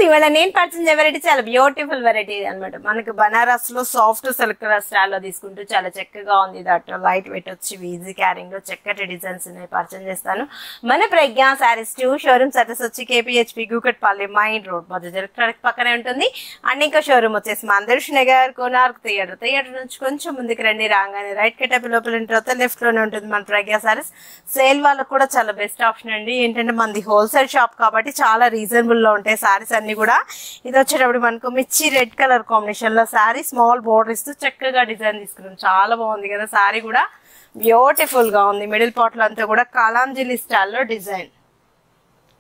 ఇవాళ నేను purchase variety చాలా బ్యూటిఫుల్ వెరైటీ అనమాట. మనకు బనారస్ లో సాఫ్ట్ సిల్క్ స్టైల్లో తీసుకుంటూ చాలా చక్కగా ఉంది. దట్ లైట్ వెయిట్ వచ్చి ఈజీ క్యారింగ్ లో చక్కటి డిజైన్స్ ఉన్నాయి. పర్చేజ్ చేస్తాను. మన ప్రజ్ఞ సారీస్ 2 షోరూమ్స్ అడ్రస్ వచ్చి KPHB Kukatpally main road Bajaj electronic పక్కనే ఉంటుంది. అండ్ ఇంకా షోరూమ్ వచ్చేసి మందర్ష్ నగర్ కోనార్క్ థియేటర్ నుంచి కొంచెం ముందుకు రండి. రాగానే రైట్ కట్ లోపల తర్వాత లెఫ్ట్ లోనే ఉంటుంది మన ప్రజ్ఞ సారీస్. సేల్ వాళ్ళకు కూడా చాలా బెస్ట్ ఆప్షన్ అండి. ఏంటంటే మనది హోల్సేల్ షాప్ కాబట్టి చాలా రీజనబుల్ లో ఉంటాయి సారీస్ అన్ని కూడా. ఇది వచ్చేటప్పుడు మనకు మిర్చి రెడ్ కలర్ కాంబినేషన్ లో సారీ స్మాల్ బోర్డర్ ఇస్తూ చక్కగా డిజైన్ తీసుకున్నాం. చాలా బాగుంది కదా సారీ కూడా బ్యూటిఫుల్ గా ఉంది. మిడిల్ పార్ట్ లో అంతా కూడా కాలాంజలి స్టైల్లో డిజైన్.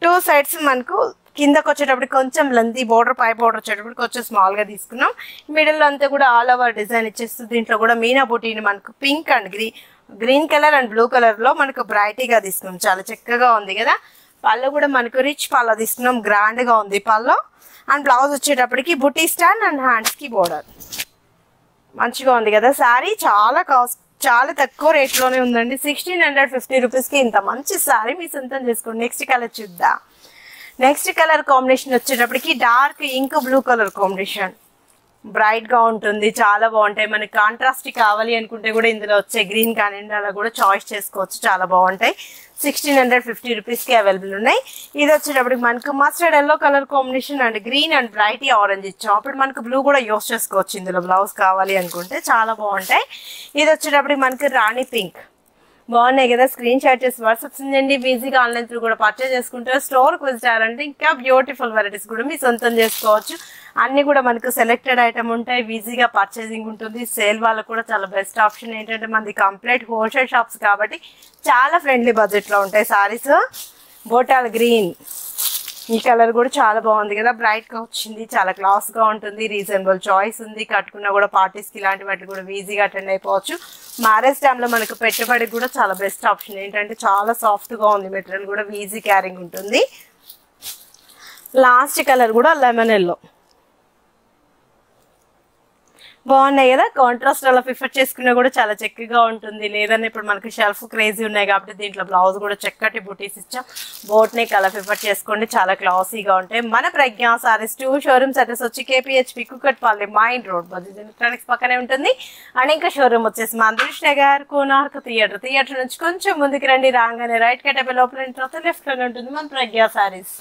2 సైడ్స్ మనకు కిందకు వచ్చేటప్పుడు కొంచెం లెంతీ బోర్డర్ పై బోర్డర్ వచ్చేటప్పుడు కొంచెం స్మాల్ గా తీసుకున్నాం. మిడిల్ లో అంతా కూడా ఆల్ ఓవర్ డిజైన్ ఇచ్చేస్తూ దీంట్లో కూడా మీనా బూటీని మనకు pink and green colour and blue colour లో మనకు బ్రైటీగా తీసుకున్నాం. చాలా చక్కగా ఉంది కదా. పళ్ళు కూడా మనకు రిచ్ పళ్ళు తీసుకున్నాం. గ్రాండ్ గా ఉంది పళ్ళు. అండ్ బ్లౌజ్ వచ్చేటప్పటికి బుటీ స్టాండ్ అండ్ హ్యాండ్స్ కి బోర్డర్ మంచిగా ఉంది కదా. శారీ చాలా తక్కువ రేట్ లోనే ఉందండి. 1650 రూపీస్ కి ఇంత మంచి శారీ మీ సొంతం చేసుకోండి. నెక్స్ట్ కలర్ చూద్దాం. నెక్స్ట్ కలర్ కాంబినేషన్ వచ్చేటప్పటికి dark ink blue colour combination bright గా ఉంటుంది. చాలా బాగుంటాయి. మనకి కాంట్రాస్ట్ కావాలి అనుకుంటే కూడా ఇందులో వచ్చే గ్రీన్ కానీ అలా కూడా చాయిస్ చేసుకోవచ్చు. చాలా బాగుంటాయి. 1650 రూపీస్ కి అవైలబుల్ ఉన్నాయి. ఇది వచ్చేటప్పటికి మనకు mustard yellow colour combination and green and bright orange ఇచ్చాం. అప్పుడు మనకు బ్లూ కూడా యూస్ చేసుకోవచ్చు ఇందులో బ్లౌజ్ కావాలి అనుకుంటే. చాలా బాగుంటాయి. ఇది వచ్చేటప్పటికి మనకు రాణి పింక్ బాగున్నాయి కదా. స్క్రీన్ షాట్ చేసి వాట్సాప్ చేయండి. ఈజీగా ఆన్లైన్ త్రూ కూడా పర్చేజ్ చేసుకుంటారు. స్టోర్కి విజిటారంటే ఇంకా బ్యూటిఫుల్ వెరైటీస్ కూడా మీ సొంతం చేసుకోవచ్చు. అన్ని కూడా మనకు సెలెక్టెడ్ ఐటమ్ ఉంటాయి. ఈజీగా పర్చేసింగ్ ఉంటుంది. సేల్ వాళ్ళకు కూడా చాలా బెస్ట్ ఆప్షన్. ఏంటంటే మనది కంప్లీట్ హోల్సేల్ షాప్స్ కాబట్టి చాలా ఫ్రెండ్లీ బడ్జెట్ లో ఉంటాయి సారీస్. బోటాల్ గ్రీన్ ఈ కలర్ కూడా చాలా బాగుంది కదా. బ్రైట్ గా వచ్చింది. చాలా క్లాస్ గా ఉంటుంది. రీజనబుల్ చాయిస్ ఉంది. కట్టుకున్నా కూడా పార్టీస్ కి ఇలాంటి వాటికి కూడా ఈజీగా అటెండ్ అయిపోవచ్చు. మ్యారేజ్ టైంలో మనకు పెట్టుబడికి కూడా చాలా బెస్ట్ ఆప్షన్. ఏంటంటే చాలా సాఫ్ట్ గా ఉంది. మెటీరియల్ కూడా ఈజీ క్యారింగ్ ఉంటుంది. లాస్ట్ కలర్ కూడా లెమన్ ఎల్లో బాగున్నాయి కదా. కాంట్రాస్ట్ అలా ప్రిఫర్ చేసుకున్నా కూడా చాలా చక్కగా ఉంటుంది. లేదన్నా ఇప్పుడు మనకి షెల్ఫ్ క్రేజీ ఉన్నాయి కాబట్టి దీంట్లో బ్లౌజ్ కూడా చక్కటి బుటీస్ ఇచ్చాం. బోట్ నెక్ అలా ప్రిఫర్ చేసుకోండి. చాలా క్లాసీగా ఉంటాయి. మన ప్రజ్ఞ సారీస్ 2 షోరూమ్స్ అడ్రస్ వచ్చి KPHB Kukatpally main road Bajaj electronics పక్కనే ఉంటుంది. అండ్ ఇంకా షోరూమ్ వచ్చేసి మందర్ష్ నగర్ కోనార్క్ థియేటర్ నుంచి కొంచెం ముందుకు రండి. రాగానే రైట్ కట్ లోపల తర్వాత లెఫ్ట్ లోనే ఉంటుంది మన ప్రజ్ఞ సారీస్.